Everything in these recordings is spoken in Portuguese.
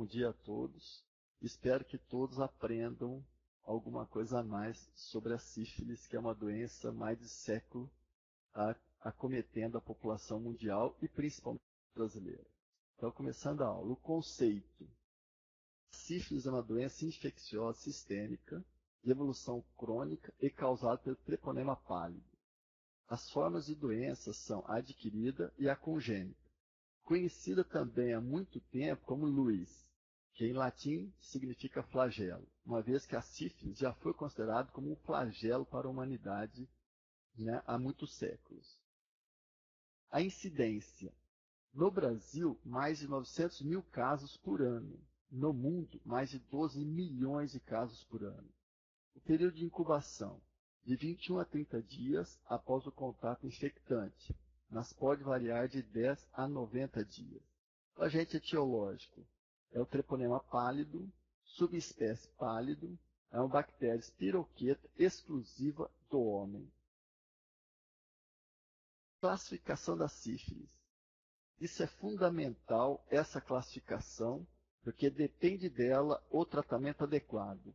bom dia a todos. Espero que todos aprendam alguma coisa a mais sobre a sífilis, que é uma doença mais de século acometendo a população mundial e principalmente brasileira. Então, começando a aula, o conceito. A sífilis é uma doença infecciosa sistêmica de evolução crônica e causada pelo treponema pálido. As formas de doença são a adquirida e a congênita, conhecida também há muito tempo como Luis, que em latim significa flagelo, uma vez que a sífilis já foi considerada como um flagelo para a humanidade, há muitos séculos. A incidência. No Brasil, mais de 900 mil casos por ano. No mundo, mais de 12 milhões de casos por ano. O período de incubação, de 21 a 30 dias após o contato infectante, mas pode variar de 10 a 90 dias. O agente etiológico é o treponema pálido, subespécie pálido, é uma bactéria espiroqueta exclusiva do homem. Classificação da sífilis. Isso é fundamental, essa classificação, porque depende dela o tratamento adequado.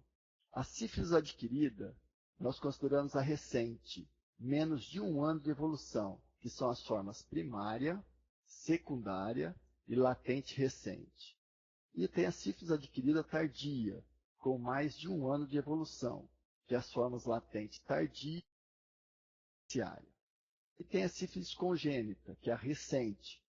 A sífilis adquirida, nós consideramos a recente, menos de 1 ano de evolução, que são as formas primária, secundária e latente recente. E tem a sífilis adquirida tardia, com mais de 1 ano de evolução, que é as formas latente tardia e terciária. E tem a sífilis congênita, que é a recente,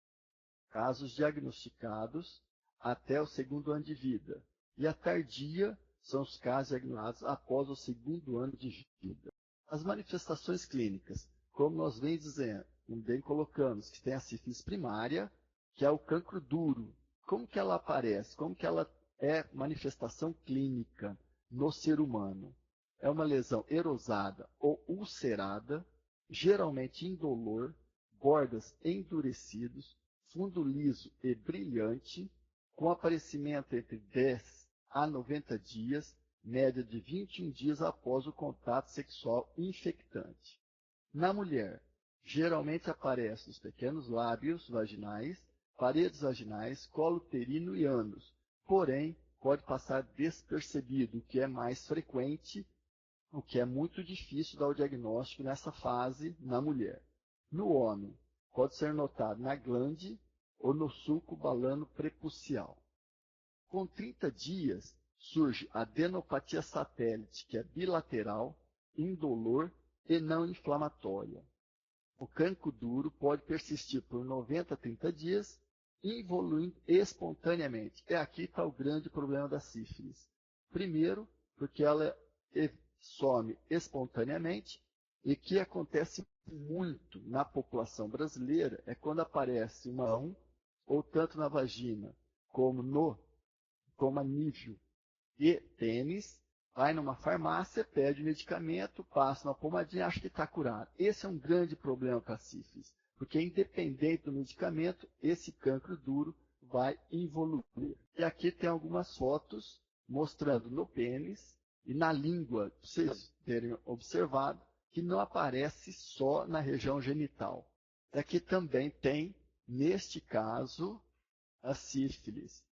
casos diagnosticados até o 2º ano de vida. E a tardia são os casos diagnosticados após o 2º ano de vida. As manifestações clínicas, como nós bem colocamos, que tem a sífilis primária, que é o cancro duro. Como que ela aparece? Como que ela é manifestação clínica no ser humano? É uma lesão erosada ou ulcerada, geralmente indolor, bordas endurecidos, fundo liso e brilhante, com aparecimento entre 10 a 90 dias, média de 21 dias após o contato sexual infectante. Na mulher, geralmente aparece nos pequenos lábios vaginais, paredes vaginais, colo uterino e ânus, porém pode passar despercebido, o que é mais frequente, o que é muito difícil dar o diagnóstico nessa fase na mulher. No homem, pode ser notado na glande ou no sulco balano prepucial. Com 30 dias, surge a adenopatia satélite, que é bilateral, indolor e não inflamatória. O cancro duro pode persistir por 90 a 30 dias, evoluindo espontaneamente. E aqui está o grande problema da sífilis. Primeiro, porque ela some espontaneamente, e que acontece muito na população brasileira é quando aparece uma mão, ou tanto na vagina como a nível e tênis, vai numa farmácia, pede medicamento, passa uma pomadinha e acha que está curado. Esse é um grande problema com a sífilis, porque independente do medicamento, esse cancro duro vai evoluir. E aqui tem algumas fotos mostrando no pênis e na língua, para vocês terem observado, que não aparece só na região genital. E aqui também tem, neste caso, a sífilis,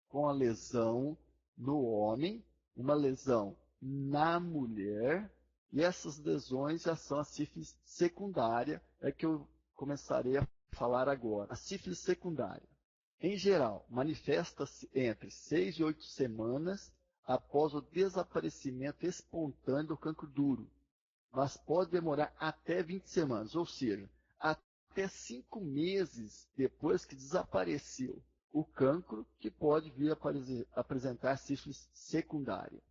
com a lesão no homem, uma lesão na mulher, e essas lesões já são a sífilis secundária, é que eu começarei a falar agora. A sífilis secundária, em geral, manifesta-se entre 6 e 8 semanas após o desaparecimento espontâneo do cancro duro, mas pode demorar até 20 semanas, ou seja, até 5 meses depois que desapareceu o cancro, que pode vir a apresentar sífilis secundária.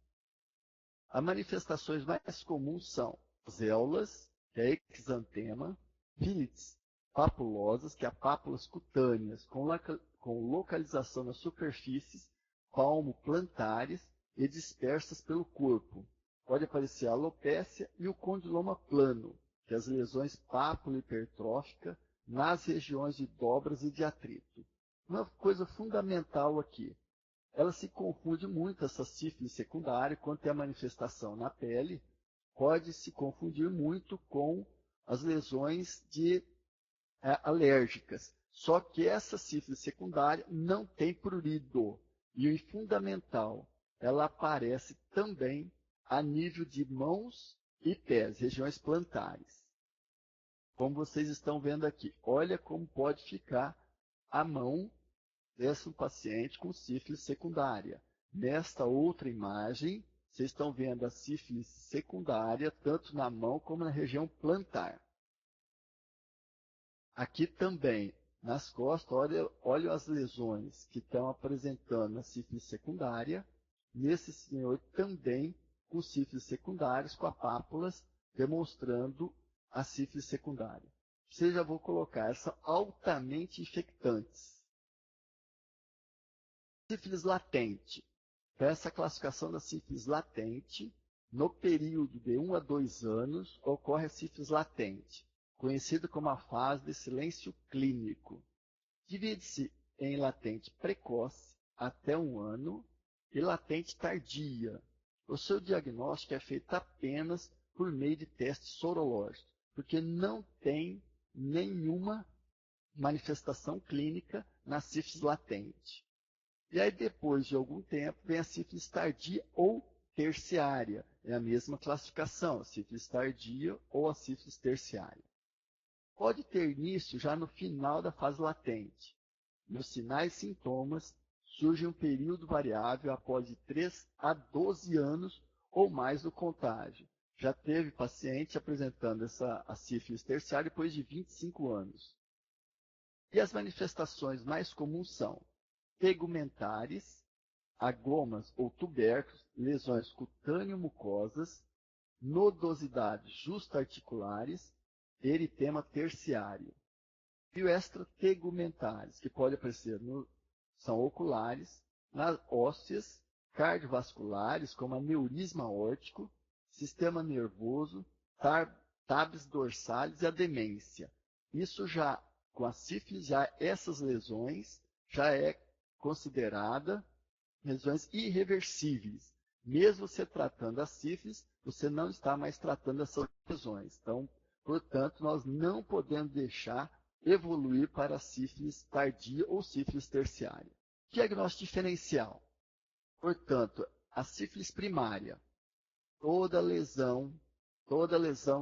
As manifestações mais comuns são zéulas, que é exantema, vílites papulosas, que é pápulas cutâneas, com localização nas superfícies palmo-plantares e dispersas pelo corpo. Pode aparecer a alopécia e o condiloma plano, que é as lesões pápulo-hipertrófica nas regiões de dobras e de atrito. Uma coisa fundamental aqui, ela se confunde muito, essa sífilis secundária, quando tem a manifestação na pele, pode se confundir muito com as lesões alérgicas. Só que essa sífilis secundária não tem prurido. E o fundamental, ela aparece também a nível de mãos e pés, regiões plantares. Como vocês estão vendo aqui, olha como pode ficar a mão desse paciente com sífilis secundária. Nesta outra imagem, vocês estão vendo a sífilis secundária, tanto na mão como na região plantar. Aqui também, nas costas, olha as lesões que estão apresentando a sífilis secundária. Nesse senhor também com sífilis secundárias, com apápulas, demonstrando a sífilis secundária. Vocês já vou colocar, são altamente infectantes. Sífilis latente. Para essa classificação da sífilis latente, no período de 1 a 2 anos, ocorre a sífilis latente, conhecida como a fase de silêncio clínico. Divide-se em latente precoce, até 1 ano, e latente tardia. O seu diagnóstico é feito apenas por meio de testes sorológicos, porque não tem nenhuma manifestação clínica na sífilis latente. E aí, depois de algum tempo, vem a sífilis tardia ou terciária. É a mesma classificação, a sífilis tardia ou a sífilis terciária. Pode ter início já no final da fase latente. Nos sinais e sintomas, surge um período variável após de 3 a 12 anos ou mais do contágio. Já teve paciente apresentando a sífilis terciária depois de 25 anos. E as manifestações mais comuns são tegumentares, agomas ou tubérculos, lesões cutâneo-mucosas, nodosidades justa-articulares, eritema terciário. E o extrategumentares, que pode aparecer são oculares, nas ósseas, cardiovasculares, como aneurisma aórtico, sistema nervoso, tabes dorsalis e a demência. Isso já, com a sífilis, já essas lesões já é considerada lesões irreversíveis. Mesmo você tratando a sífilis, você não está mais tratando essas lesões. Então, portanto, nós não podemos deixar evoluir para a sífilis tardia ou sífilis terciária. Diagnóstico diferencial. Portanto, a sífilis primária, toda lesão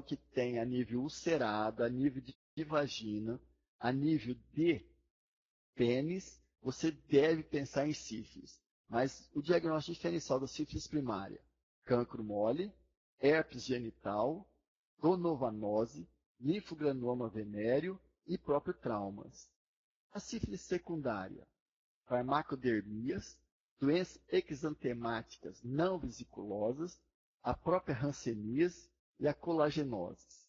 que tem a nível ulcerado, a nível de vagina, a nível de pênis, você deve pensar em sífilis. Mas o diagnóstico diferencial da sífilis primária, cancro mole, herpes genital, gonovanose, linfogranuloma venéreo e próprio traumas. A sífilis secundária, farmacodermias, doenças exantemáticas não vesiculosas, a própria hanseníase e a colagenose.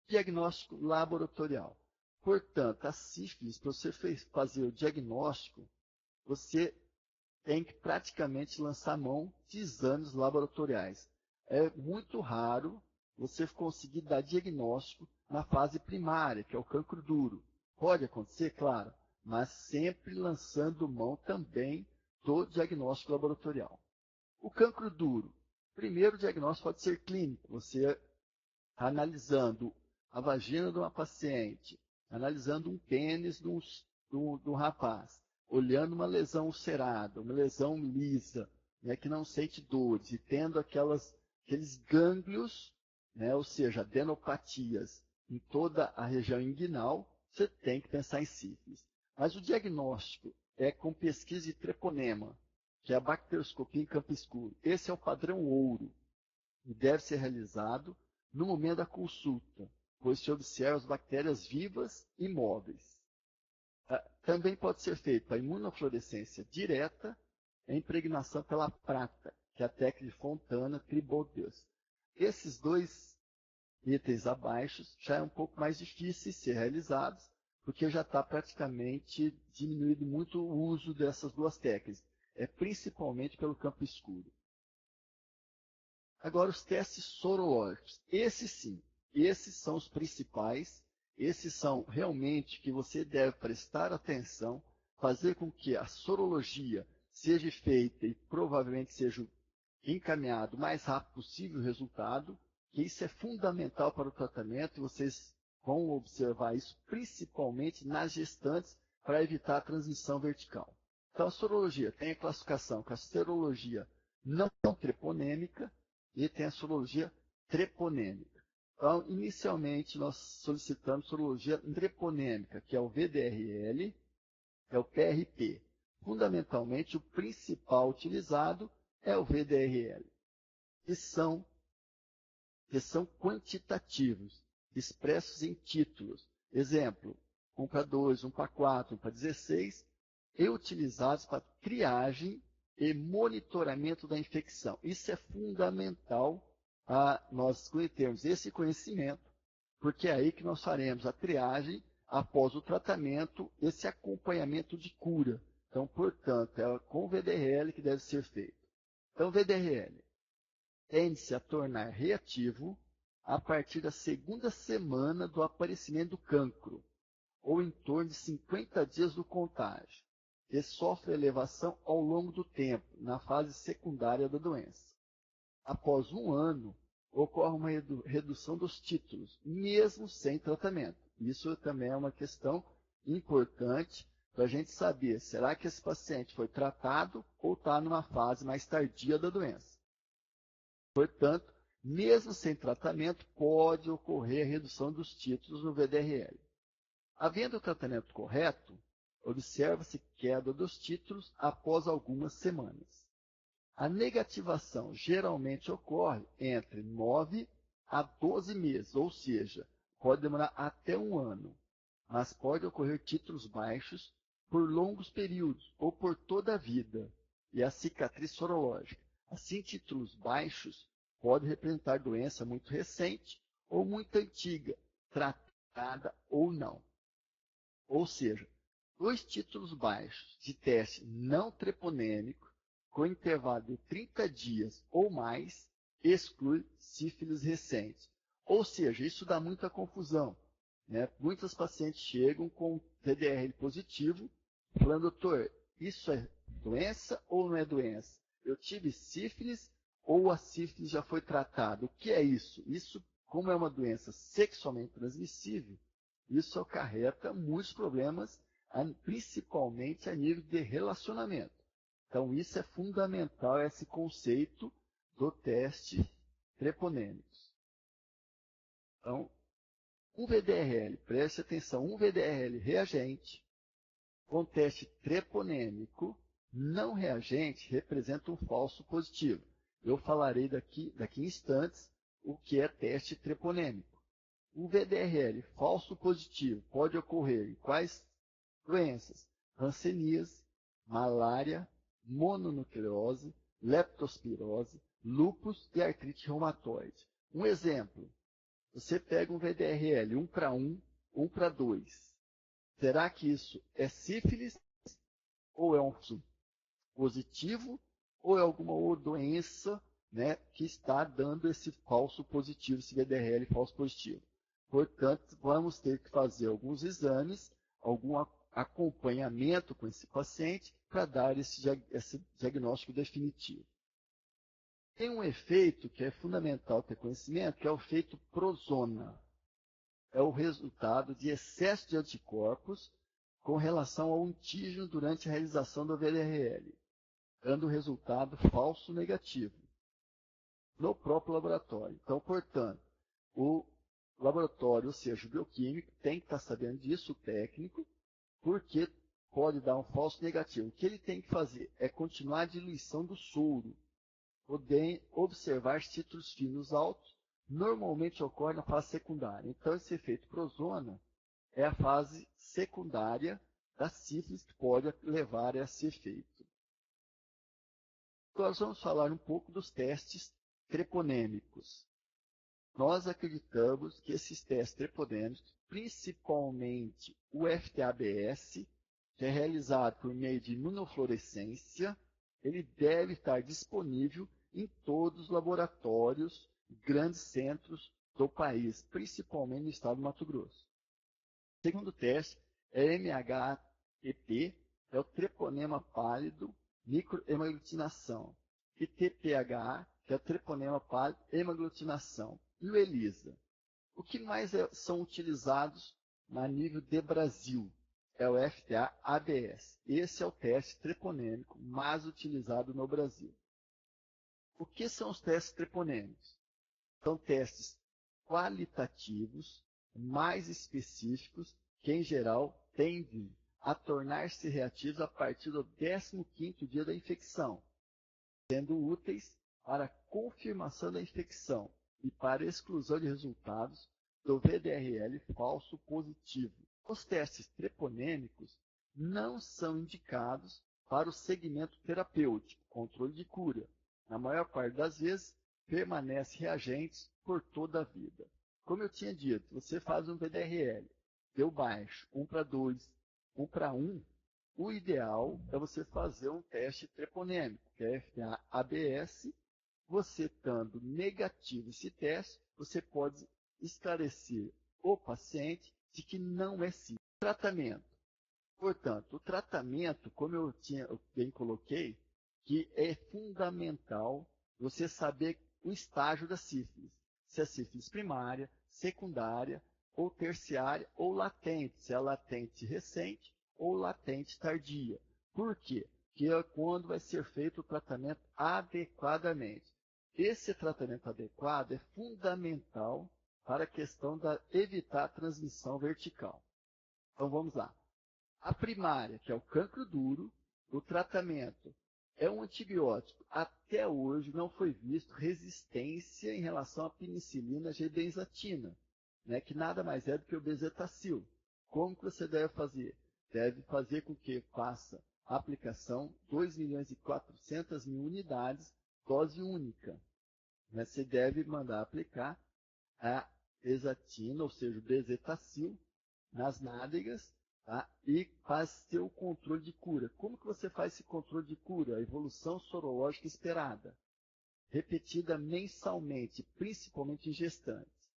Diagnóstico laboratorial. Portanto, a sífilis, para você fazer o diagnóstico, você tem que praticamente lançar mão de exames laboratoriais. É muito raro você conseguir dar diagnóstico na fase primária, que é o cancro duro. Pode acontecer, claro, mas sempre lançando mão também do diagnóstico laboratorial. O cancro duro. Primeiro, o diagnóstico pode ser clínico. Você analisando a vagina de uma paciente, analisando um pênis de um rapaz, olhando uma lesão ulcerada, uma lesão lisa, né, que não sente dores, e tendo aqueles gânglios, né, ou seja, adenopatias em toda a região inguinal, você tem que pensar em sífilis. Mas o diagnóstico é com pesquisa de treponema, que é a bacterioscopia em campo escuro. Esse é o padrão ouro e deve ser realizado no momento da consulta, pois se observa as bactérias vivas e móveis. Também pode ser feita a imunofluorescência direta e a impregnação pela prata, que é a técnica de Fontana-Tribaudieu. Esses dois itens abaixo já é um pouco mais difícil de ser realizados, porque já está praticamente diminuído muito o uso dessas duas técnicas, principalmente pelo campo escuro. Agora, os testes sorológicos. Esses sim, esses são os principais, esses são realmente que você deve prestar atenção, fazer com que a sorologia seja feita e provavelmente seja encaminhado o mais rápido possível o resultado, que isso é fundamental para o tratamento e vocês vão observar isso principalmente nas gestantes para evitar a transmissão vertical. Então, a sorologia tem a classificação com a serologia não treponêmica e tem a sorologia treponêmica. Então, inicialmente, nós solicitamos sorologia treponêmica, que é o VDRL, que é o PRP. Fundamentalmente, o principal utilizado é o VDRL, que são quantitativos, expressos em títulos. Exemplo, 1 para 2, 1 para 4, 1 para 16, e utilizados para triagem e monitoramento da infecção. Isso é fundamental a nós termos esse conhecimento, porque é aí que nós faremos a triagem após o tratamento, esse acompanhamento de cura. Então, portanto, é com o VDRL que deve ser feito. Então, o VDRL tende-se a tornar reativo a partir da segunda semana do aparecimento do cancro, ou em torno de 50 dias do contágio, e sofre elevação ao longo do tempo, na fase secundária da doença. Após um ano, ocorre uma redução dos títulos, mesmo sem tratamento. Isso também é uma questão importante para a gente saber, será que esse paciente foi tratado ou está numa fase mais tardia da doença? Portanto, mesmo sem tratamento, pode ocorrer a redução dos títulos no VDRL. Havendo o tratamento correto, observa-se queda dos títulos após algumas semanas. A negativação geralmente ocorre entre 9 a 12 meses, ou seja, pode demorar até um ano, mas pode ocorrer títulos baixos por longos períodos ou por toda a vida, e a cicatriz sorológica. Assim, títulos baixos podem representar doença muito recente ou muito antiga, tratada ou não. Ou seja, 2 títulos baixos de teste não treponêmico, com intervalo de 30 dias ou mais, exclui sífilis recente. Ou seja, isso dá muita confusão, né? Muitos pacientes chegam com VDRL positivo, falando, doutor, isso é doença ou não é doença? Eu tive sífilis ou a sífilis já foi tratada? O que é isso? Isso, como é uma doença sexualmente transmissível, isso acarreta muitos problemas, principalmente a nível de relacionamento. Então, isso é fundamental, esse conceito do teste treponêmicos. Então, um VDRL, preste atenção, um VDRL reagente com teste treponêmico não reagente representa um falso positivo. Eu falarei daqui a instantes o que é teste treponêmico. Um VDRL falso positivo pode ocorrer em quais doenças? Hanseníase, malária, mononucleose, leptospirose, lúpus e artrite reumatoide. Um exemplo, você pega um VDRL 1 para 1, 1 para 2. Será que isso é sífilis ou é um positivo ou é alguma outra doença, né, que está dando esse falso positivo, esse VDRL falso positivo? Portanto, vamos ter que fazer alguns exames, algum acompanhamento com esse paciente para dar esse diagnóstico definitivo. Tem um efeito que é fundamental ter conhecimento, que é o efeito prozona. É o resultado de excesso de anticorpos com relação ao antígeno durante a realização do VDRL, dando o resultado falso negativo no próprio laboratório. Então, portanto, o laboratório, ou seja, o bioquímico, tem que estar sabendo disso, o técnico, porque pode dar um falso negativo. O que ele tem que fazer é continuar a diluição do soro, poder observar títulos finos altos, normalmente ocorre na fase secundária. Então, esse efeito prozona é a fase secundária da sífilis que pode levar a esse efeito. Agora vamos falar um pouco dos testes treponêmicos. Nós acreditamos que esses testes treponêmicos, principalmente o FTABS, que é realizado por meio de imunofluorescência, ele deve estar disponível em todos os laboratórios, grandes centros do país, principalmente no estado do Mato Grosso. O segundo teste é MHEP, é o treponema pálido microhemoglutinação, e TPHA, que é o treponema pálido hemoglutinação, e o ELISA. O que mais são utilizados a nível de Brasil? é o FTA-ABS. Esse é o teste treponêmico mais utilizado no Brasil. O que são os testes treponêmicos? São testes qualitativos, mais específicos, que em geral tendem a tornar-se reativos a partir do 15º dia da infecção, sendo úteis para a confirmação da infecção e para a exclusão de resultados do VDRL falso positivo. Os testes treponêmicos não são indicados para o segmento terapêutico, controle de cura. Na maior parte das vezes, permanece reagentes por toda a vida. Como eu tinha dito, você faz um VDRL, deu baixo, 1:2, 1:1, o ideal é você fazer um teste treponêmico, que é FTA-ABS. Você estando negativo esse teste, você pode esclarecer o paciente de que não é sífilis. Tratamento. Portanto, o tratamento, como eu bem coloquei, que é fundamental você saber o estágio da sífilis. Se é sífilis primária, secundária, ou terciária, ou latente. Se é latente recente ou latente tardia. Por quê? Porque é quando vai ser feito o tratamento adequadamente. Esse tratamento adequado é fundamental para a questão de evitar a transmissão vertical. Então vamos lá. A primária, que é o cancro duro, o tratamento é um antibiótico. Até hoje não foi visto resistência em relação à penicilina G-benzatina, né, que nada mais é do que o bezetacil. Como que você deve fazer? Deve fazer com que faça a aplicação 2.400.000 unidades, dose única. Você deve mandar aplicar a bezatina, ou seja, o bezetacil, nas nádegas, tá? E faz seu controle de cura. Como que você faz esse controle de cura? A evolução sorológica esperada, repetida mensalmente, principalmente em gestantes.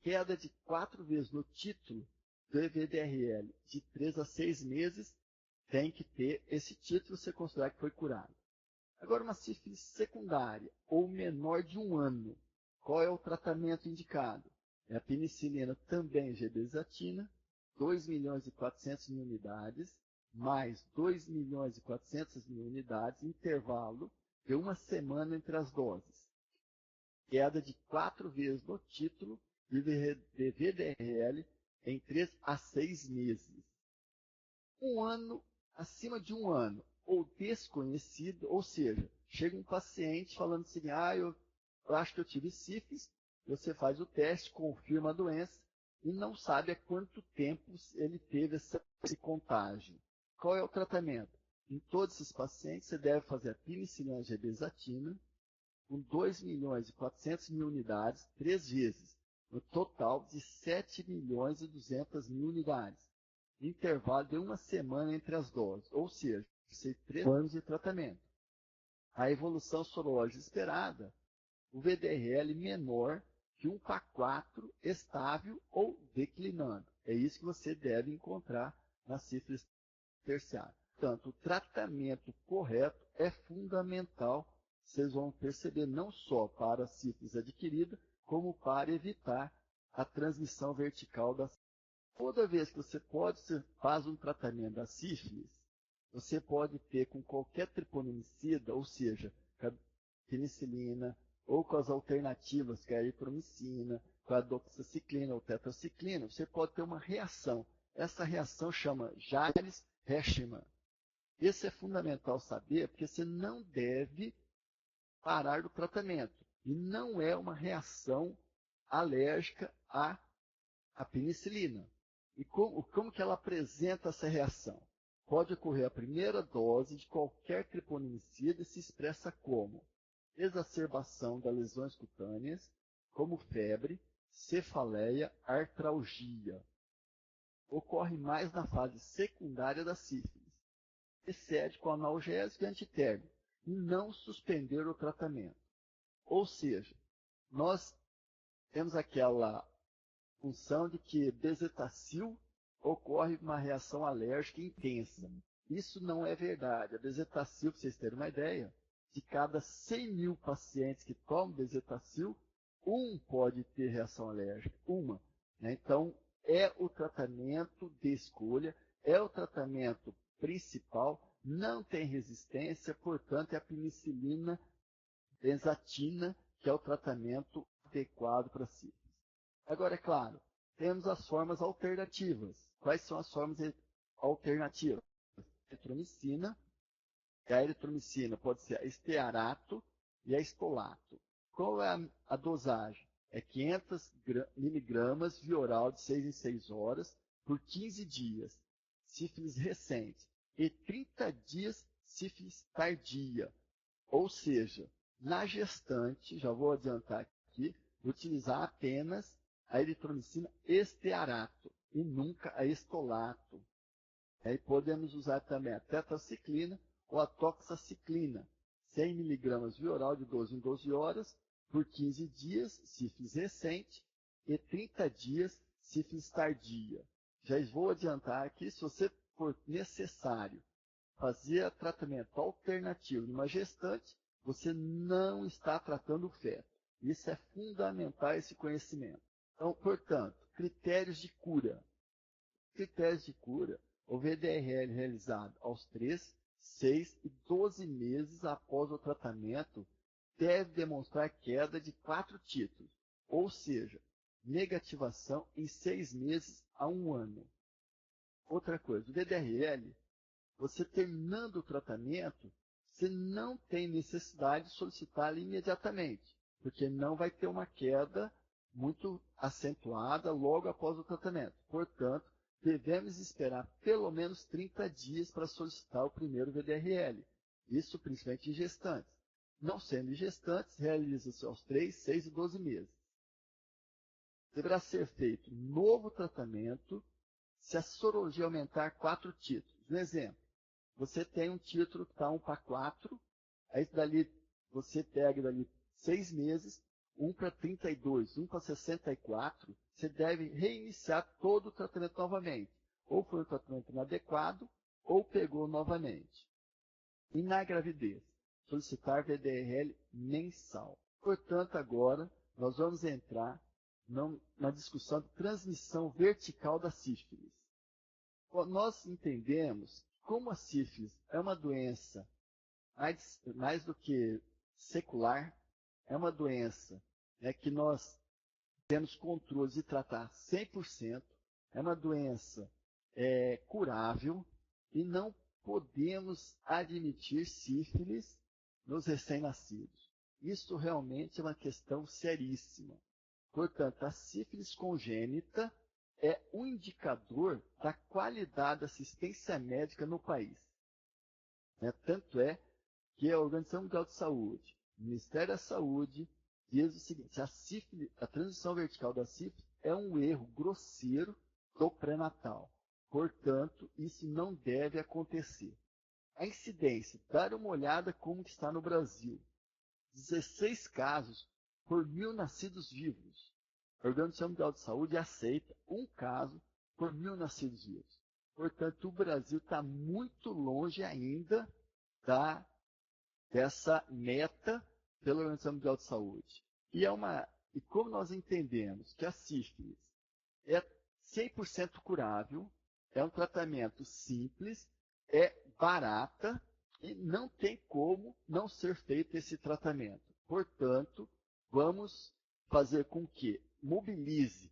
Queda de 4 vezes no título do EVDRL de 3 a 6 meses, tem que ter esse título você considerar que foi curado. Agora, uma sífilis secundária ou menor de 1 ano, qual é o tratamento indicado? É a penicilina, também G-benzatina, 2.400.000 unidades, mais 2.400.000 unidades, intervalo de 1 semana entre as doses. Queda de 4 vezes no título de VDRL em 3 a 6 meses. 1 ano, acima de 1 ano, ou desconhecido, ou seja, chega um paciente falando assim, eu acho que eu tive sífilis, você faz o teste, confirma a doença, e não sabe há quanto tempo ele teve esse contágio. Qual é o tratamento? Em todos esses pacientes, você deve fazer a penicilina G-benzatina, com 2.400.000 unidades, 3 vezes, no total de 7.200.000 unidades. Intervalo de 1 semana entre as doses, ou seja, 3 anos de tratamento. A evolução sorológica esperada, o VDRL menor que 1:4, estável ou declinando. É isso que você deve encontrar na sífilis terciária. Portanto, o tratamento correto é fundamental, vocês vão perceber, não só para a sífilis adquirida, como para evitar a transmissão vertical da sífilis. Toda vez que você faz um tratamento da sífilis, você pode ter com qualquer treponемicida, ou seja, com a penicilina, ou com as alternativas, que é a eritromicina, com a doxiciclina ou tetraciclina, você pode ter uma reação. Essa reação chama Jarisch-Heschmann. Isso é fundamental saber, porque você não deve parar do tratamento. E não é uma reação alérgica à penicilina. E como que ela apresenta essa reação? Pode ocorrer a primeira dose de qualquer treponimicida e se expressa como exacerbação das lesões cutâneas, como febre, cefaleia, artralgia. Ocorre mais na fase secundária da sífilis. Excede com analgésico e antitérmico e não suspender o tratamento. Ou seja, nós temos aquela função de que bezetacil ocorre uma reação alérgica intensa. Isso não é verdade. A bezetacil, para vocês terem uma ideia, de cada 100.000 pacientes que tomam bezetacil, um pode ter reação alérgica, uma. Né? Então, é o tratamento de escolha, é o tratamento principal, não tem resistência, portanto, é a penicilina benzatina, que é o tratamento adequado para sífilis. Agora, é claro, temos as formas alternativas. Quais são as formas alternativas? Eritromicina, e a eritromicina pode ser a estearato e a estolato. Qual é a dosagem? É 500 miligramas via oral de 6 em 6 horas por 15 dias, sífilis recente, e 30 dias sífilis tardia. Ou seja, na gestante, já vou adiantar aqui, utilizar apenas a eritromicina estearato e nunca a estolato. Aí podemos usar também a tetraciclina ou a toxaciclina, 100 mg via oral de 12 em 12 horas, por 15 dias, sífilis recente, e 30 dias, sífilis tardia. Já vou adiantar aqui, se você for necessário fazer tratamento alternativo numa gestante, você não está tratando o feto. Isso é fundamental, esse conhecimento. Então, portanto, critérios de cura. Critérios de cura, o VDRL realizado aos 3, 6 e 12 meses após o tratamento deve demonstrar queda de 4 títulos, ou seja, negativação em 6 meses a 1 ano. Outra coisa, o VDRL, você terminando o tratamento, você não tem necessidade de solicitá-lo imediatamente, porque não vai ter uma queda muito acentuada logo após o tratamento. Portanto, devemos esperar pelo menos 30 dias para solicitar o primeiro VDRL. Isso principalmente em gestantes. Não sendo em gestantes, realiza-se aos 3, 6 e 12 meses. Deverá ser feito novo tratamento se a sorologia aumentar 4 títulos. Um exemplo, você tem um título que está 1 para 4, aí dali você pega dali 6 meses, 1 para 32, 1 para 64, você deve reiniciar todo o tratamento novamente. Ou foi um tratamento inadequado, ou pegou novamente. E na gravidez, solicitar VDRL mensal. Portanto, agora nós vamos entrar na discussão de transmissão vertical da sífilis. Nós entendemos como a sífilis é uma doença mais do que secular, é uma doença que nós temos controle de tratar 100%, é uma doença curável e não podemos admitir sífilis nos recém-nascidos. Isso realmente é uma questão seríssima. Portanto, a sífilis congênita é um indicador da qualidade da assistência médica no país. Tanto é que a Organização Mundial de Saúde, o Ministério da Saúde, diz o seguinte: a transição vertical da sífilis é um erro grosseiro do pré-natal. Portanto, isso não deve acontecer. A incidência, dar uma olhada como está no Brasil. 16 casos por 1.000 nascidos vivos. A Organização Mundial de Saúde aceita um caso por 1.000 nascidos vivos. Portanto, o Brasil está muito longe ainda dessa meta pela Organização Mundial de Saúde. E como nós entendemos que a sífilis é 100% curável, é um tratamento simples, é barata e não tem como não ser feito esse tratamento. Portanto, vamos fazer com que mobilize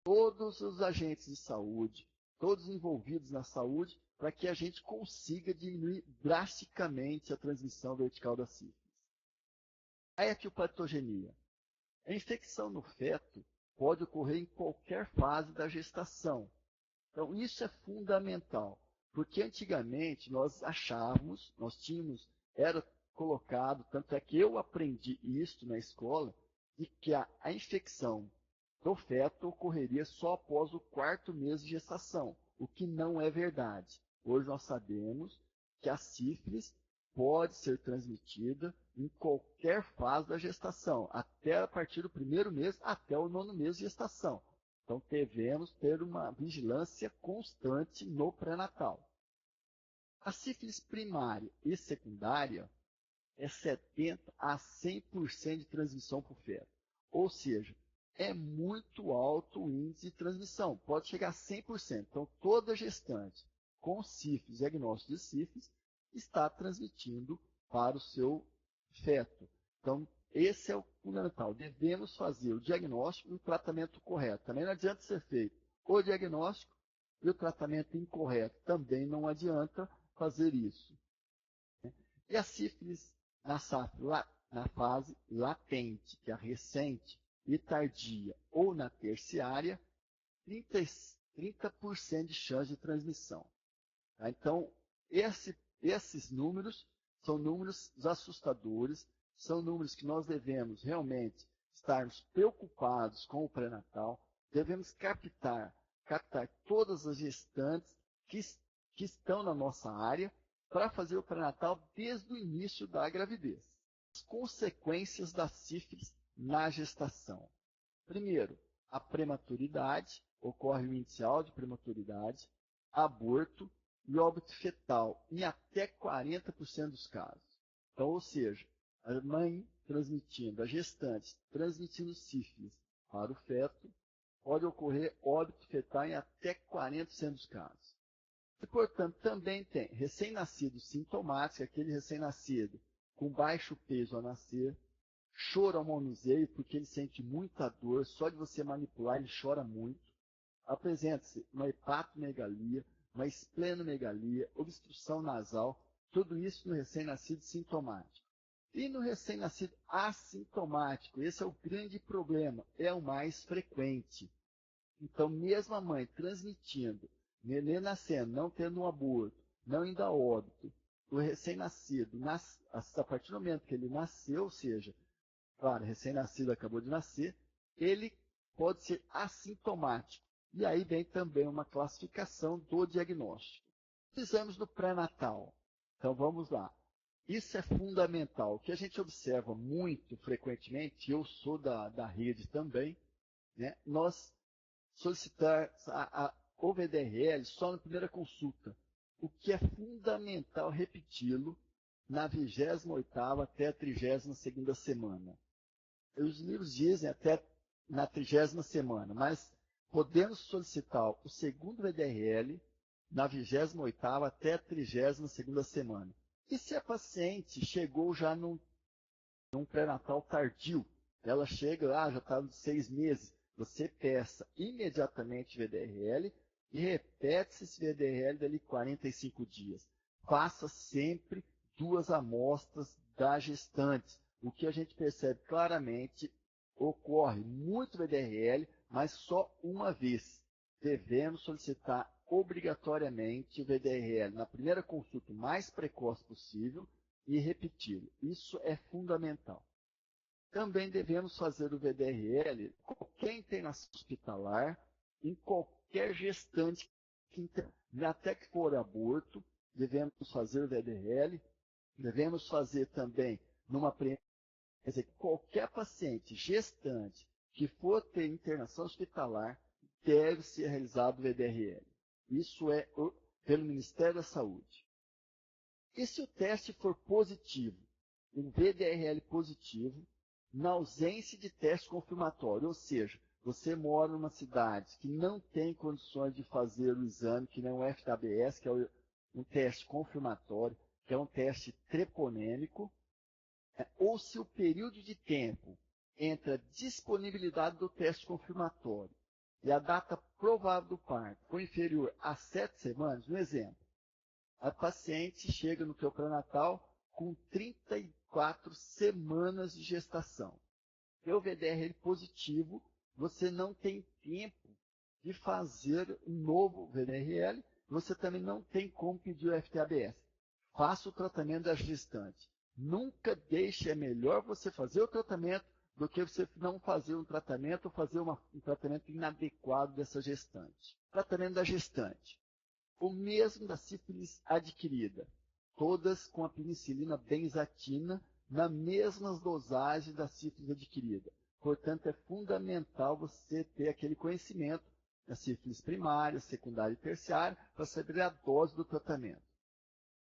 todos os agentes de saúde, todos envolvidos na saúde, para que a gente consiga diminuir drasticamente a transmissão vertical da sífilis. A etiopatogenia. A infecção no feto pode ocorrer em qualquer fase da gestação. Então, isso é fundamental, porque antigamente nós achávamos, era colocado, tanto é que eu aprendi isso na escola, de que a infecção do feto ocorreria só após o 4º mês de gestação, o que não é verdade. Hoje nós sabemos que a sífilis pode ser transmitida em qualquer fase da gestação, até a partir do 1º mês até o 9º mês de gestação. Então, devemos ter uma vigilância constante no pré-natal. A sífilis primária e secundária é 70% a 100% de transmissão por feto. Ou seja, é muito alto o índice de transmissão, pode chegar a 100%. Então, toda gestante com sífilis, diagnóstico de sífilis, está transmitindo para o seu feto. Então, esse é o fundamental. Devemos fazer o diagnóstico e o tratamento correto. Também não adianta ser feito o diagnóstico e o tratamento incorreto. Também não adianta fazer isso. E a sífilis na fase latente, que é a recente e tardia, ou na terciária, 30% de chance de transmissão. Tá? Então, esses números são números assustadores, são números que nós devemos realmente estarmos preocupados com o pré-natal, devemos captar todas as gestantes que estão na nossa área para fazer o pré-natal desde o início da gravidez. As consequências da sífilis na gestação. Primeiro, a prematuridade, ocorre o índice alto de prematuridade, aborto e óbito fetal, em até 40% dos casos. Então, ou seja, a mãe transmitindo, a gestante transmitindo sífilis para o feto, pode ocorrer óbito fetal em até 40% dos casos. E, portanto, também tem recém-nascido sintomático, aquele recém-nascido com baixo peso ao nascer, choro ao manuseio, porque ele sente muita dor, só de você manipular ele chora muito. Apresenta-se uma hepatomegalia, uma esplenomegalia, obstrução nasal, tudo isso no recém-nascido sintomático. E no recém-nascido assintomático, esse é o grande problema, é o mais frequente. Então, mesmo a mãe transmitindo, neném nascendo, não tendo um aborto, não indo a óbito, o recém-nascido, a partir do momento que ele nasceu, ou seja, claro, recém-nascido acabou de nascer, ele pode ser assintomático. E aí vem também uma classificação do diagnóstico. Exames do pré-natal. Então vamos lá. Isso é fundamental. O que a gente observa muito frequentemente, eu sou da rede também, né, nós solicitar o VDRL só na primeira consulta. O que é fundamental repeti-lo na 28ª até a 32ª semana. Os livros dizem até na 30ª semana, mas podemos solicitar o segundo VDRL na 28ª até a 32ª semana. E se a paciente chegou já num pré-natal tardio, ela chega lá, já está nos 6 meses, você peça imediatamente VDRL e repete esse VDRL dali 45 dias. Faça sempre 2 amostras da gestante. O que a gente percebe claramente, ocorre muito VDRL, mas só uma vez. Devemos solicitar obrigatoriamente o VDRL na primeira consulta o mais precoce possível e repeti-lo. Isso é fundamental. Também devemos fazer o VDRL em qualquer internação hospitalar, em qualquer gestante, até que for aborto, devemos fazer o VDRL. Devemos fazer também numa quer dizer, qualquer paciente gestante que for ter internação hospitalar deve ser realizado o VDRL. Isso é pelo Ministério da Saúde. E se o teste for positivo, um VDRL positivo, na ausência de teste confirmatório, ou seja, você mora numa cidade que não tem condições de fazer o exame, que não é o FTABS, que é um teste confirmatório, que é um teste treponêmico, ou se o período de tempo entre a disponibilidade do teste confirmatório e a data provável do parto for inferior a 7 semanas, um exemplo, a paciente chega no teu pré-natal com 34 semanas de gestação. Teu VDRL positivo, você não tem tempo de fazer um novo VDRL, você também não tem como pedir o FTABS. Faça o tratamento da gestante. Nunca deixe, é melhor você fazer o tratamento do que você não fazer um tratamento ou fazer um tratamento inadequado dessa gestante. Tratamento da gestante. O mesmo da sífilis adquirida. Todas com a penicilina benzatina na mesmas dosagens da sífilis adquirida. Portanto, é fundamental você ter aquele conhecimento da sífilis primária, secundária e terciária para saber a dose do tratamento.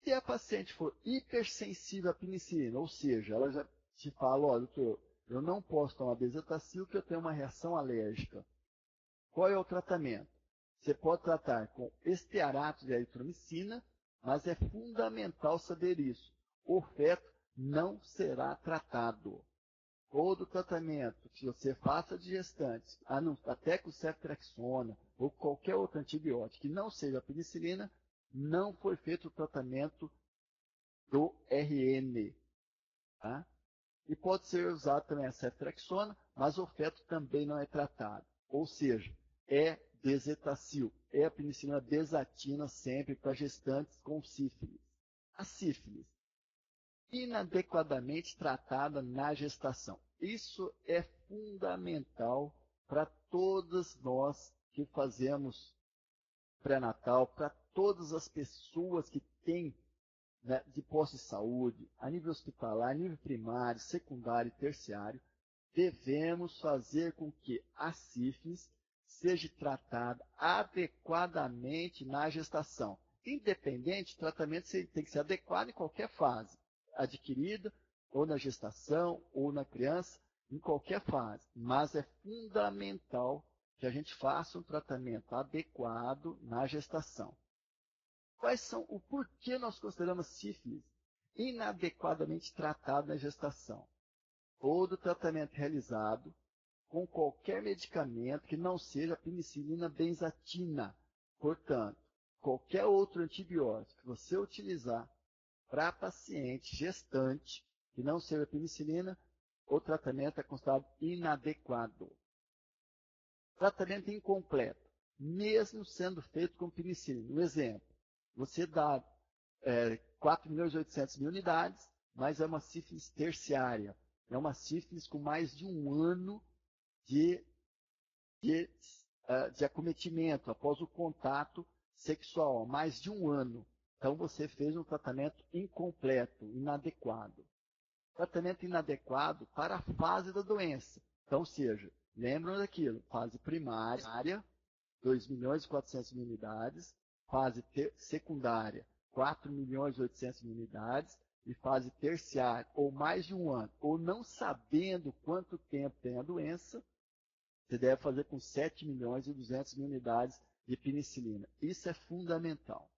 Se a paciente for hipersensível à penicilina, ou seja, ela já te fala, olha, doutor, eu não posso tomar bezetacil porque eu tenho uma reação alérgica. Qual é o tratamento? Você pode tratar com estearato de eritromicina, mas é fundamental saber isso. O feto não será tratado. Todo tratamento que você faça de gestantes, até com ceftriaxona ou qualquer outro antibiótico que não seja a penicilina, não foi feito o tratamento do RN. Tá? E pode ser usado também a ceftriaxona, mas o feto também não é tratado. Ou seja, é bezetacil, é a penicilina bezatina sempre para gestantes com sífilis. A sífilis, inadequadamente tratada na gestação. Isso é fundamental para todas nós que fazemos pré-natal, para todas as pessoas que têm, né, de posto de saúde, a nível hospitalar, a nível primário, secundário e terciário, devemos fazer com que a sífilis seja tratada adequadamente na gestação. Independente, o tratamento tem que ser adequado em qualquer fase, adquirida, ou na gestação, ou na criança, em qualquer fase. Mas é fundamental que a gente faça um tratamento adequado na gestação. Quais são o porquê nós consideramos sífilis inadequadamente tratada na gestação? Todo tratamento realizado com qualquer medicamento que não seja a penicilina benzatina. Portanto, qualquer outro antibiótico que você utilizar para paciente gestante que não seja penicilina, o tratamento é considerado inadequado. Tratamento incompleto, mesmo sendo feito com penicilina. Um exemplo, você dá 4.800.000 unidades, mas é uma sífilis terciária. É uma sífilis com mais de um ano de acometimento após o contato sexual, mais de um ano. Então, você fez um tratamento incompleto, inadequado. Tratamento inadequado para a fase da doença. Então, seja, lembram daquilo, fase primária, 2.400.000 unidades, fase secundária, 4.800.000 unidades, e fase terciária, ou mais de um ano, ou não sabendo quanto tempo tem a doença, você deve fazer com 7.200.000 unidades de penicilina. Isso é fundamental.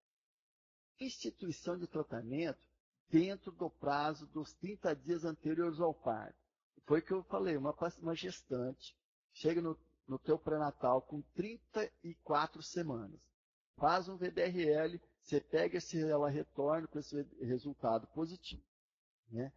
Instituição de tratamento dentro do prazo dos 30 dias anteriores ao parto. Foi o que eu falei, uma gestante chega no teu pré-natal com 34 semanas. Faz um VDRL, você pega ela retorna com esse resultado positivo, né?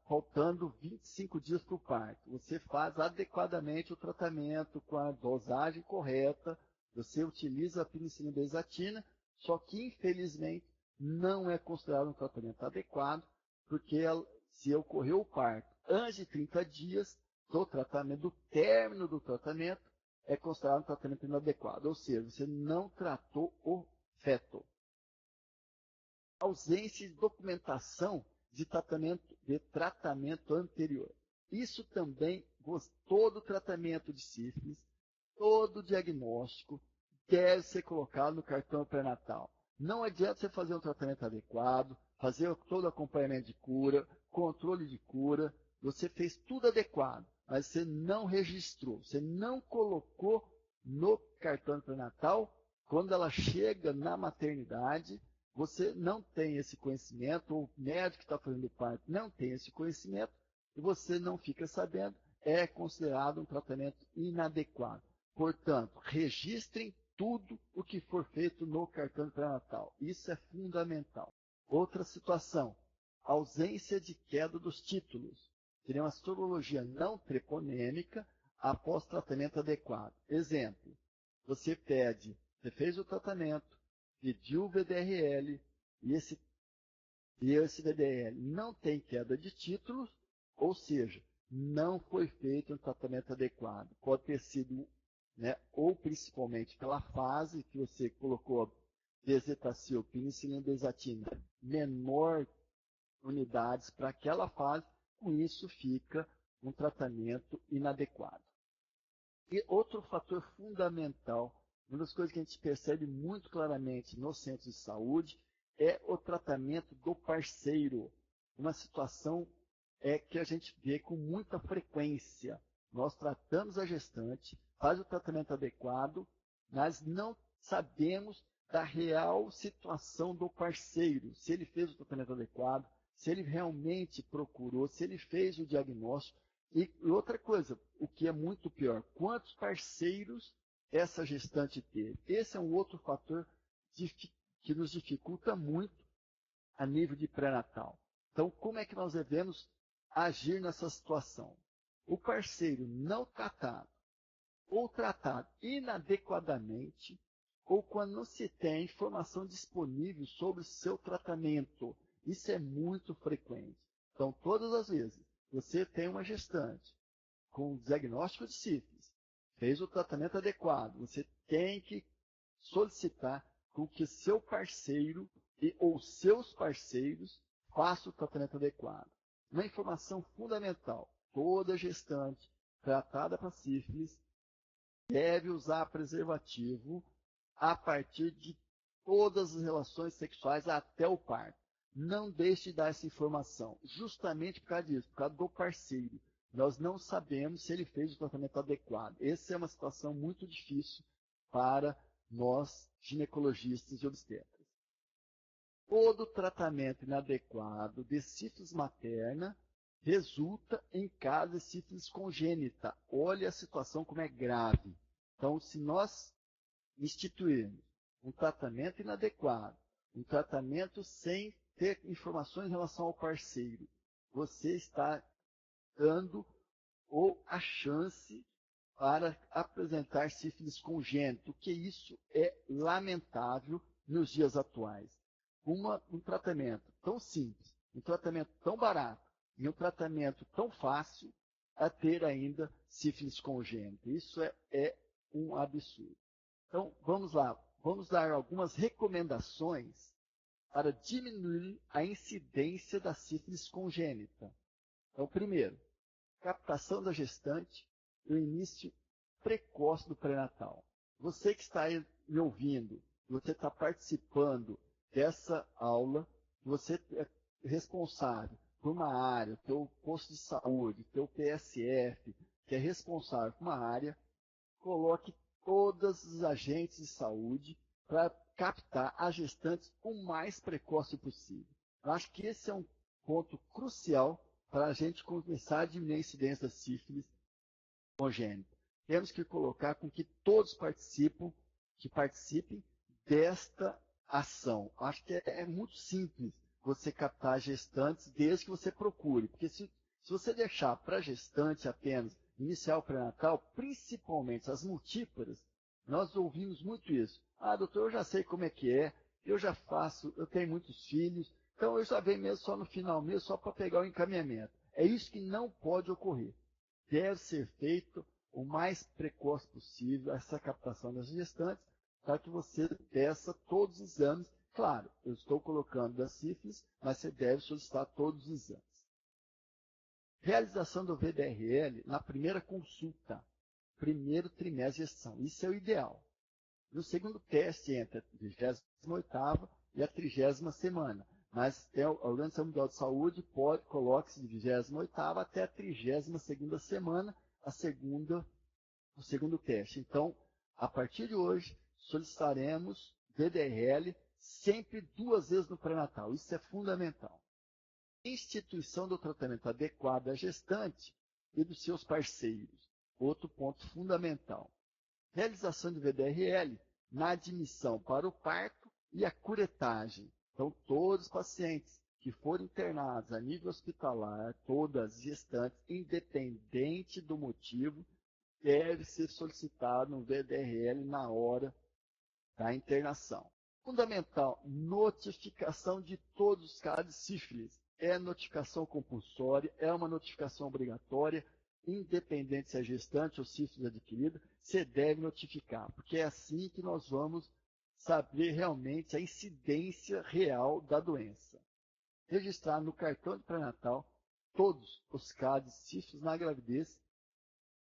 Faltando 25 dias para o parto. Você faz adequadamente o tratamento com a dosagem correta, você utiliza a penicilina benzatina, só que infelizmente não é considerado um tratamento adequado, porque se ocorreu o parto antes de 30 dias do tratamento, do término do tratamento, é considerado um tratamento inadequado, ou seja, você não tratou o feto. Ausência de documentação de tratamento anterior. Isso também, todo tratamento de sífilis, todo diagnóstico deve ser colocado no cartão pré-natal. Não adianta você fazer um tratamento adequado, fazer todo o acompanhamento de cura, controle de cura, você fez tudo adequado, mas você não registrou, você não colocou no cartão pré-natal. Quando ela chega na maternidade, você não tem esse conhecimento, ou o médico que está fazendo o parto não tem esse conhecimento, e você não fica sabendo, é considerado um tratamento inadequado. Portanto, registrem tudo o que for feito no cartão pré-natal. Isso é fundamental. Outra situação, ausência de queda dos títulos. Seria uma sorologia não treponêmica após tratamento adequado. Exemplo, você fez o tratamento, pediu o VDRL, e esse VDRL não tem queda de títulos, ou seja, não foi feito um tratamento adequado. Pode ter sido, né, ou principalmente pela fase que você colocou bezetacil, penicilina benzatina, menor unidades para aquela fase, com isso fica um tratamento inadequado. E outro fator fundamental, uma das coisas que a gente percebe muito claramente nos centros de saúde, é o tratamento do parceiro. Uma situação que a gente vê com muita frequência. Nós tratamos a gestante, faz o tratamento adequado, Nós não sabemos da real situação do parceiro, se ele fez o tratamento adequado, se ele realmente procurou, se ele fez o diagnóstico. E outra coisa, o que é muito pior, quantos parceiros essa gestante teve? Esse é um outro fator que nos dificulta muito a nível de pré-natal. Então, como é que nós devemos agir nessa situação? O parceiro não tratado ou tratado inadequadamente, ou quando não se tem informação disponível sobre o seu tratamento. Isso é muito frequente. Então, todas as vezes, você tem uma gestante com diagnóstico de sífilis, fez o tratamento adequado, você tem que solicitar com que seu parceiro ou seus parceiros façam o tratamento adequado. Uma informação fundamental, toda gestante tratada para sífilis deve usar preservativo a partir de todas as relações sexuais até o parto. Não deixe de dar essa informação, justamente por causa disso, por causa do parceiro. Nós não sabemos se ele fez o tratamento adequado. Essa é uma situação muito difícil para nós, ginecologistas e obstetras. Todo tratamento inadequado de sífilis materna resulta em caso de sífilis congênita. Olha a situação como é grave. Então, se nós instituirmos um tratamento inadequado, um tratamento sem ter informações em relação ao parceiro, você está dando ou a chance para apresentar sífilis congênito, que isso é lamentável nos dias atuais. Um tratamento tão simples, um tratamento tão barato e um tratamento tão fácil a ter ainda sífilis congênito. Isso é um absurdo. Então, vamos lá. Vamos dar algumas recomendações para diminuir a incidência da sífilis congênita. Então, primeiro, captação da gestante e o início precoce do pré-natal. Você que está aí me ouvindo, você está participando dessa aula, você é responsável por uma área, teu posto de saúde, teu PSF, que é responsável por uma área, coloque todos os agentes de saúde para captar as gestantes o mais precoce possível. Eu acho que esse é um ponto crucial para a gente começar a diminuir a incidência da sífilis congênita. Temos que colocar com que todos participem desta ação. Acho que é muito simples você captar gestantes desde que você procure, porque se você deixar para gestante apenas iniciar o pré-natal, principalmente as multíparas, nós ouvimos muito isso. Ah, doutor, eu já sei como é que é, eu já faço, eu tenho muitos filhos, então eu já venho mesmo só no final mesmo, só para pegar o encaminhamento. É isso que não pode ocorrer. Deve ser feito o mais precoce possível essa captação das gestantes, para que você peça todos os exames. Claro, eu estou colocando da sífilis, mas você deve solicitar todos os exames. Realização do VDRL na primeira consulta, primeiro trimestre de gestação. Isso é o ideal. No segundo teste, entre a 28ª e a 30ª semana. Mas a Organização Mundial de Saúde coloca-se de 28ª até a 32ª semana, o segundo teste. Então, a partir de hoje, solicitaremos VDRL sempre 2 vezes no pré-natal. Isso é fundamental. Instituição do tratamento adequado à gestante e dos seus parceiros. Outro ponto fundamental. Realização de VDRL na admissão para o parto e a curetagem. Então, todos os pacientes que forem internados a nível hospitalar, todas gestantes, independente do motivo, deve ser solicitado um VDRL na hora da internação. Fundamental, notificação de todos os casos de sífilis. É notificação compulsória, é uma notificação obrigatória, independente se é gestante ou sífilis adquirida, você deve notificar, porque é assim que nós vamos saber realmente a incidência real da doença. Registrar no cartão de pré-natal todos os casos de sífilis na gravidez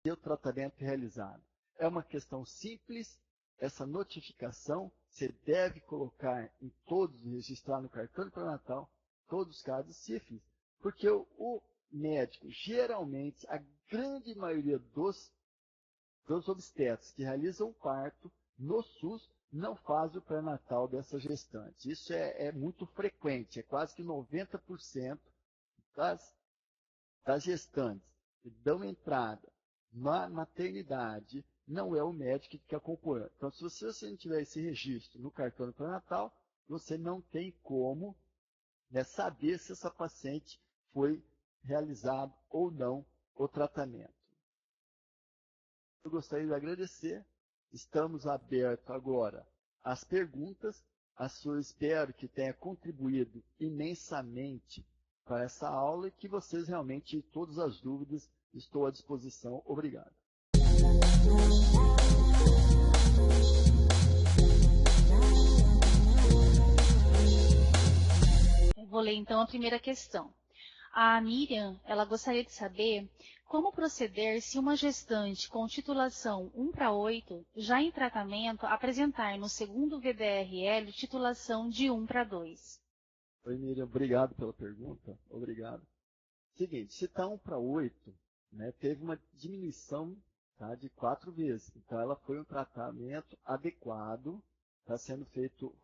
e o tratamento realizado. É uma questão simples, essa notificação você deve colocar em todos, registrar no cartão de pré-natal todos os casos de sífilis, porque o médico, geralmente, a grande maioria dos obstetras que realizam o parto, no SUS não fazem o pré-natal dessa gestante. Isso é muito frequente, é quase que 90% das gestantes que dão entrada na maternidade, não é o médico que acompanha. Então, se você não tiver esse registro no cartão pré-natal, você não tem como, né, saber se essa paciente foi realizado ou não o tratamento. Eu gostaria de agradecer. Estamos abertos agora às perguntas. Eu espero que tenha contribuído imensamente para essa aula e que vocês realmente, todas as dúvidas, estou à disposição. Obrigado. Eu vou ler então a primeira questão. A Miriam, ela gostaria de saber como proceder se uma gestante com titulação 1/8, já em tratamento, apresentar no segundo VDRL titulação de 1/2. Oi, Miriam, obrigado pela pergunta. Obrigado. Seguinte, se está 1/8, né, teve uma diminuição, tá, de 4 vezes. Então, ela foi um tratamento adequado,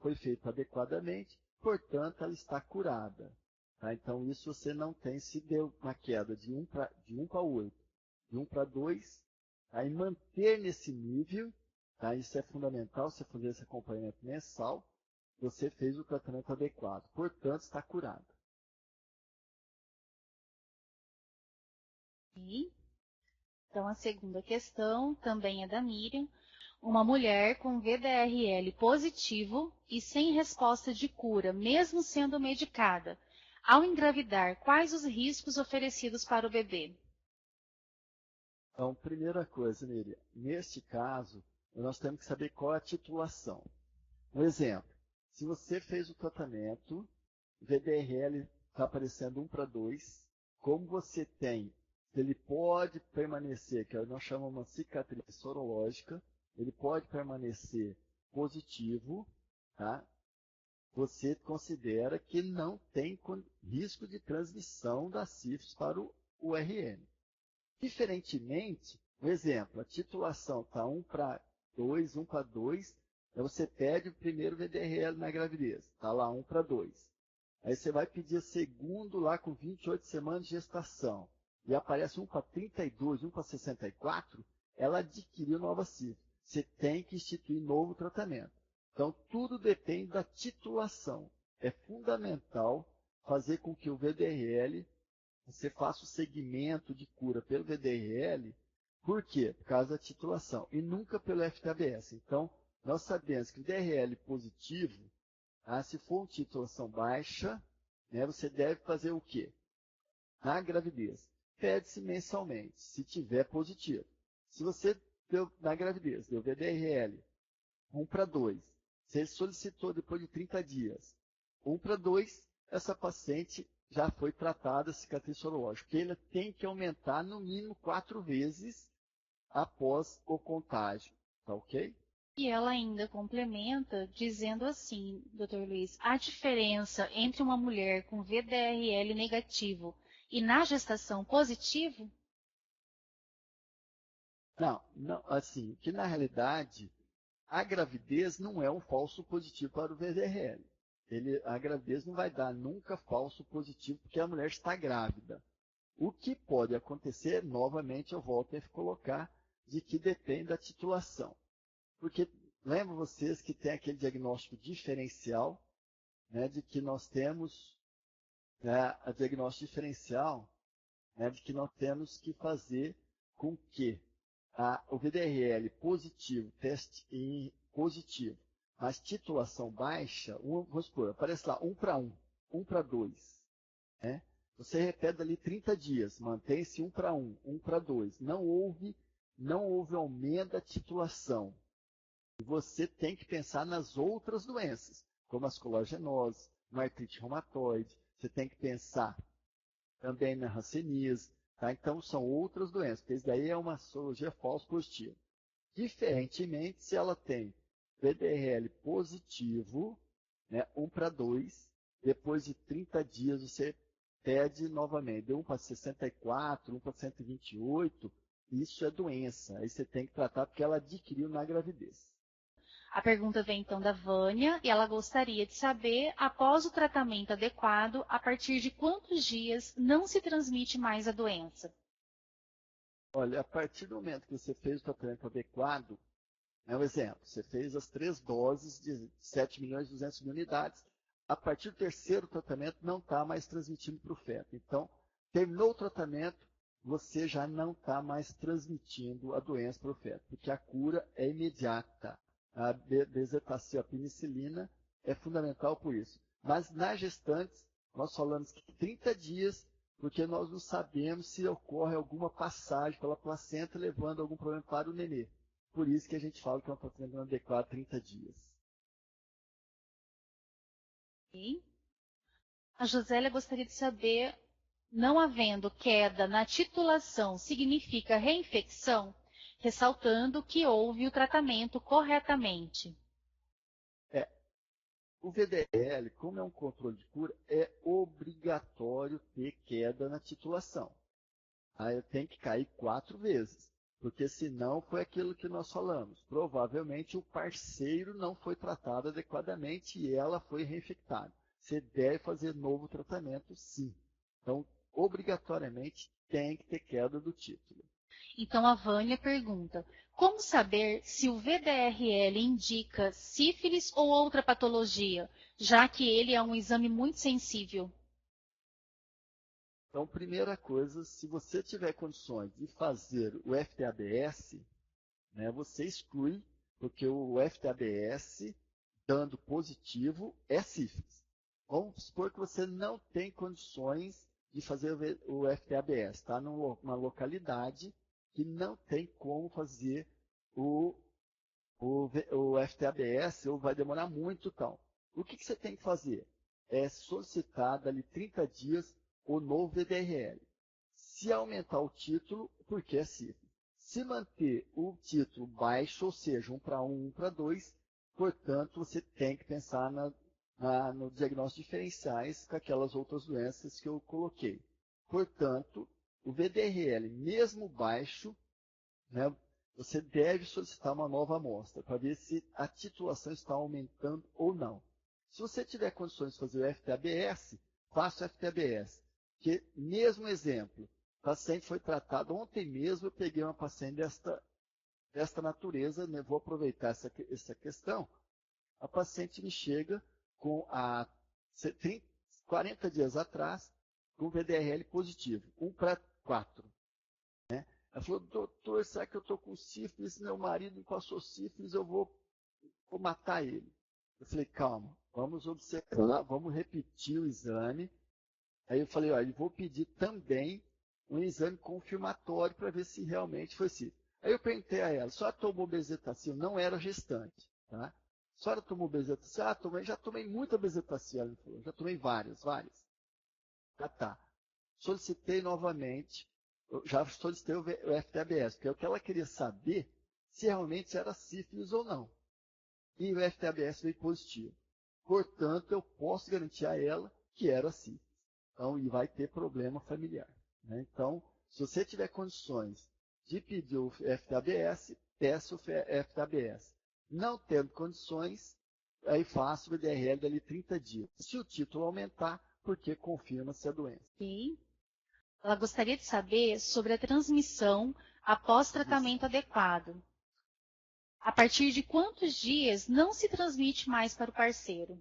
foi feito adequadamente, portanto, ela está curada. Tá? Então, isso você não tem, se deu uma queda de 1 para 8, de 1/2, tá? E manter nesse nível, tá? Isso é fundamental, você fazer esse acompanhamento mensal, você fez o tratamento adequado, portanto, está curada. Então, a segunda questão também é da Miriam. Uma mulher com VDRL positivo e sem resposta de cura, mesmo sendo medicada, ao engravidar, quais os riscos oferecidos para o bebê? Então, primeira coisa, Miriam, neste caso, nós temos que saber qual é a titulação. Um exemplo, se você fez o tratamento, o VDRL está aparecendo 1/2, como você tem, ele pode permanecer, que nós chamamos uma cicatriz sorológica, ele pode permanecer positivo, tá? Você considera que não tem risco de transmissão da sífilis para o URN. Diferentemente, um exemplo, a titulação está 1/2, 1/2, aí você pede o primeiro VDRL na gravidez, está lá 1/2. Aí você vai pedir o segundo lá com 28 semanas de gestação, e aparece 1/32, 1/64, ela adquiriu nova sífilis. Você tem que instituir novo tratamento. Então, tudo depende da titulação. É fundamental fazer com que o VDRL, você faça o segmento de cura pelo VDRL. Por quê? Por causa da titulação, e nunca pelo FTABS. Então, nós sabemos que o VDRL positivo, se for uma titulação baixa, né, você deve fazer o quê? Na gravidez, pede-se mensalmente, se tiver positivo. Se você deu, na gravidez, deu VDRL 1/2, se ele solicitou depois de 30 dias 1/2, essa paciente já foi tratada cicatriz sorológica, porque ele tem que aumentar no mínimo 4 vezes após o contágio, tá ok? E ela ainda complementa dizendo assim, Dr. Luiz, a diferença entre uma mulher com VDRL negativo e na gestação positivo? Não, assim, que na realidade a gravidez não é um falso positivo para o VDRL. A gravidez não vai dar nunca falso positivo porque a mulher está grávida. O que pode acontecer, novamente eu volto a colocar, de que depende da titulação. Porque lembram vocês que tem aquele diagnóstico diferencial, né, de que nós temos, né, a diagnóstico diferencial, né, de que nós temos que fazer com que o VDRL positivo, teste positivo, mas titulação baixa, vamos supor, aparece lá 1/1, 1/2. Né? Você repete ali 30 dias, mantém-se 1/1, 1/2. Não houve aumento da titulação. E você tem que pensar nas outras doenças, como as colagenoses, uma artrite reumatoide. Você tem que pensar também na hanseníase. Tá? Então, são outras doenças, porque isso daí é uma sorologia falso positiva. Diferentemente, se ela tem VDRL positivo, né, 1/2, depois de 30 dias você pede novamente, de 1/64, 1/128, isso é doença. Aí você tem que tratar porque ela adquiriu na gravidez. A pergunta vem então da Vânia e ela gostaria de saber, após o tratamento adequado, a partir de quantos dias não se transmite mais a doença? Olha, a partir do momento que você fez o tratamento adequado, é um exemplo, você fez as 3 doses de 7 milhões e 200 mil unidades, a partir do terceiro tratamento não está mais transmitindo para o feto. Então, terminou o tratamento, você já não está mais transmitindo a doença para o feto, porque a cura é imediata. A bezetacil, a penicilina, é fundamental por isso. Mas nas gestantes, nós falamos que 30 dias, porque nós não sabemos se ocorre alguma passagem pela placenta levando algum problema para o nenê. Por isso que a gente fala que é um tratamento adequado 30 dias. Okay. A Josélia gostaria de saber, não havendo queda na titulação, significa reinfecção? Ressaltando que houve o tratamento corretamente. O VDL, como é um controle de cura, é obrigatório ter queda na titulação. Aí tem que cair 4 vezes, porque senão foi aquilo que nós falamos. Provavelmente o parceiro não foi tratado adequadamente e ela foi reinfectada. Você deve fazer novo tratamento, sim. Então, obrigatoriamente, tem que ter queda do título. Então a Vânia pergunta, como saber se o VDRL indica sífilis ou outra patologia, já que ele é um exame muito sensível? Então, primeira coisa, se você tiver condições de fazer o FTABS, né, você exclui, porque o FTABS, dando positivo, é sífilis. Vamos supor que você não tem condições de fazer o FTABS, está numa localidade que não tem como fazer o FTABS, ou vai demorar muito tal. O que você tem que fazer? É solicitar dali 30 dias o novo VDRL. Se aumentar o título, porque é sífilis. Se manter o título baixo, ou seja, 1 para 1, 1 para 2, portanto, você tem que pensar no diagnóstico diferenciais com aquelas outras doenças que eu coloquei. Portanto, o VDRL, mesmo baixo, né, você deve solicitar uma nova amostra para ver se a titulação está aumentando ou não. Se você tiver condições de fazer o FTABS, faça o FTABS. Porque, mesmo exemplo, o paciente foi tratado ontem mesmo, eu peguei uma paciente desta natureza, né, vou aproveitar essa questão. A paciente me chega com 40 dias atrás, com VDRL positivo, 1 para 4. Ela falou, doutor, será que eu estou com sífilis? Meu marido passou sífilis, eu vou matar ele. Eu falei, calma, vamos observar, vamos repetir o exame. Aí eu falei, olha, vou pedir também um exame confirmatório para ver se realmente foi sífilis. Aí eu perguntei a ela, a senhora tomou bezetacil? Não era gestante, tá? A senhora tomou bezetacil? Ah, já tomei muita bezetacil, ela falou, já tomei várias. Ah, tá. Solicitei novamente, eu já solicitei o FTABS, porque o que ela queria saber se realmente era sífilis ou não. E o FTABS veio positivo. Portanto, eu posso garantir a ela que era sífilis. Então, e vai ter problema familiar. Né? Então, se você tiver condições de pedir o FTABS, peça o FTABS. Não tendo condições, aí faça o VDRL dali 30 dias. Se o título aumentar, porque confirma-se a doença. Okay. Ela gostaria de saber sobre a transmissão após tratamento adequado. A partir de quantos dias não se transmite mais para o parceiro?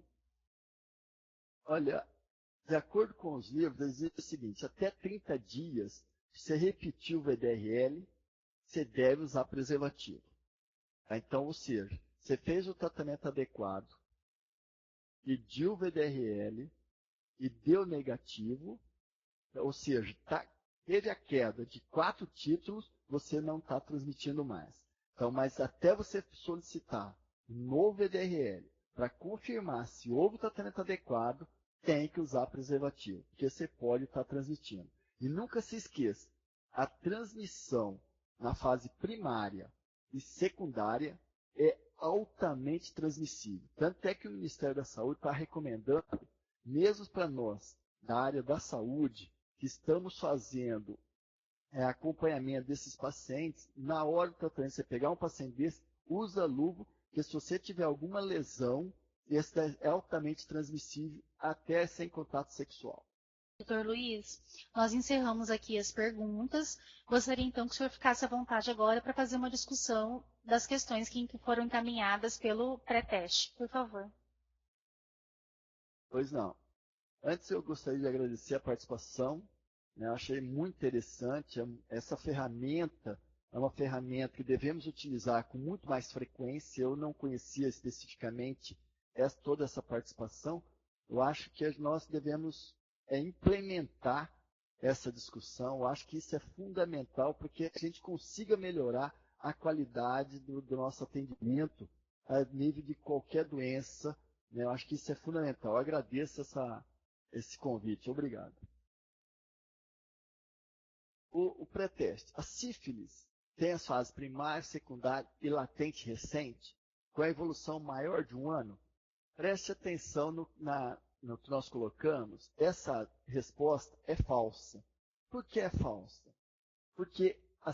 Olha, de acordo com os livros, existe o seguinte, até 30 dias, se você repetir o VDRL, você deve usar preservativo. Então, ou seja, você fez o tratamento adequado, pediu o VDRL e deu negativo, ou seja, teve a queda de 4 títulos, você não está transmitindo mais. Então, mas até você solicitar um novo VDRL para confirmar se houve o tratamento adequado, tem que usar preservativo, porque você pode estar transmitindo. E nunca se esqueça, a transmissão na fase primária e secundária é altamente transmissível. Tanto é que o Ministério da Saúde está recomendando, mesmo para nós, da área da saúde, que estamos fazendo acompanhamento desses pacientes, na hora do tratamento, você pegar um paciente desse, usa luva porque se você tiver alguma lesão, esse é altamente transmissível até sem contato sexual. Doutor Luiz, nós encerramos aqui as perguntas. Gostaria então que o senhor ficasse à vontade agora para fazer uma discussão das questões que foram encaminhadas pelo pré-teste, por favor. Pois não. Antes eu gostaria de agradecer a participação, né? Eu achei muito interessante. Essa ferramenta é uma ferramenta que devemos utilizar com muito mais frequência. Eu não conhecia especificamente toda essa participação. Eu acho que nós devemos implementar essa discussão. Eu acho que isso é fundamental para que a gente consiga melhorar a qualidade do nosso atendimento a nível de qualquer doença, né? Eu acho que isso é fundamental. Eu agradeço esse convite. Obrigado. O pré-teste. A sífilis tem as fases primária, secundária e latente recente, com a evolução maior de 1 ano? Preste atenção no que nós colocamos. Essa resposta é falsa. Por que é falsa? Porque a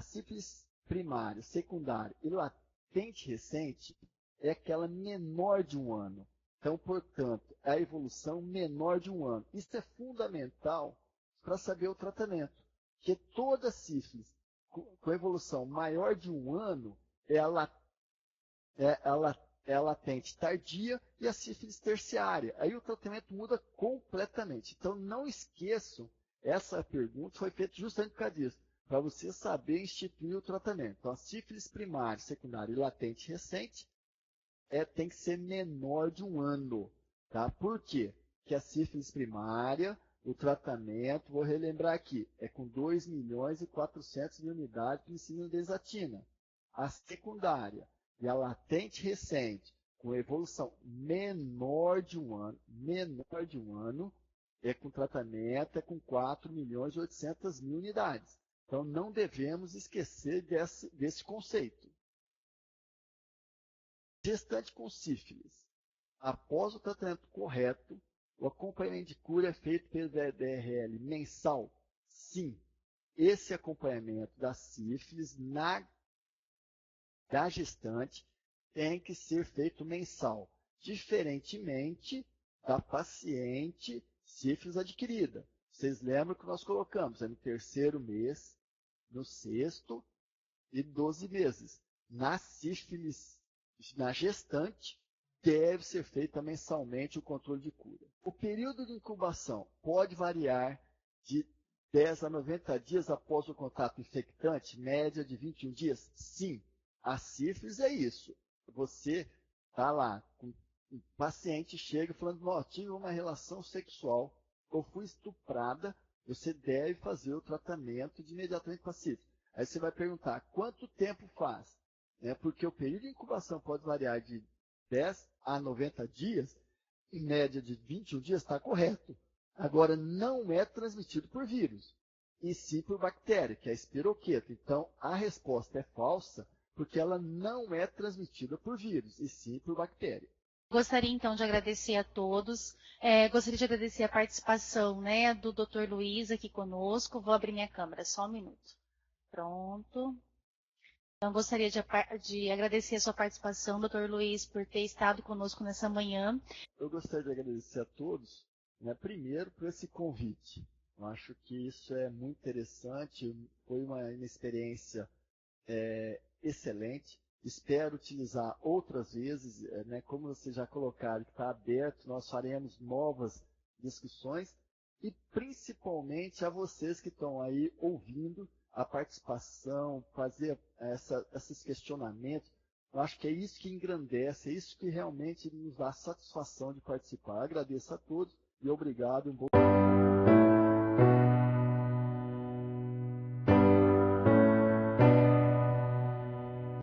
sífilis primária, secundária e latente recente é aquela menor de 1 ano. Então, portanto, a evolução menor de 1 ano. Isso é fundamental para saber o tratamento. Porque toda sífilis com evolução maior de 1 ano é a latente tardia e a sífilis terciária. Aí o tratamento muda completamente. Então, não esqueçam, essa pergunta foi feita justamente por causa disso, para você saber instituir o tratamento. Então, a sífilis primária, secundária e latente recente tem que ser menor de 1 ano. Tá? Por quê? Porque a sífilis primária, o tratamento, vou relembrar aqui, é com 2.400.000 unidades de penicilina desatina. A secundária e a latente recente, com evolução menor de 1 ano, é com tratamento com 4.800.000 unidades. Então, não devemos esquecer desse conceito. Gestante com sífilis. Após o tratamento correto, o acompanhamento de cura é feito pelo VDRL mensal? Sim. Esse acompanhamento da sífilis da gestante tem que ser feito mensal, diferentemente da paciente sífilis adquirida. Vocês lembram que nós colocamos? É no 3º mês, no 6º e 12 meses. Na sífilis, na gestante, deve ser feita mensalmente o controle de cura. O período de incubação pode variar de 10 a 90 dias após o contato infectante, média de 21 dias? Sim. A sífilis é isso. Você está lá, um paciente chega falando, tive uma relação sexual, ou fui estuprada, você deve fazer o tratamento de imediatamente com a sífilis. Aí você vai perguntar, quanto tempo faz? Porque o período de incubação pode variar de 10 a 90 dias, em média de 21 dias, está correto. Agora, não é transmitido por vírus, e sim por bactéria, que é a espiroqueta. Então, a resposta é falsa, porque ela não é transmitida por vírus, e sim por bactéria. Gostaria, então, de agradecer a todos. Gostaria de agradecer a participação, do Dr. Luiz aqui conosco. Vou abrir minha câmera, só um minuto. Pronto. Então, gostaria de agradecer a sua participação, Dr. Luiz, por ter estado conosco nessa manhã. Eu gostaria de agradecer a todos, primeiro, por esse convite. Eu acho que isso é muito interessante, foi uma experiência excelente. Espero utilizar outras vezes, como vocês já colocaram, que está aberto, nós faremos novas discussões, e principalmente a vocês que estão aí ouvindo a participação, fazer esses questionamentos. Eu acho que é isso que engrandece, é isso que realmente nos dá satisfação de participar. Agradeço a todos e obrigado.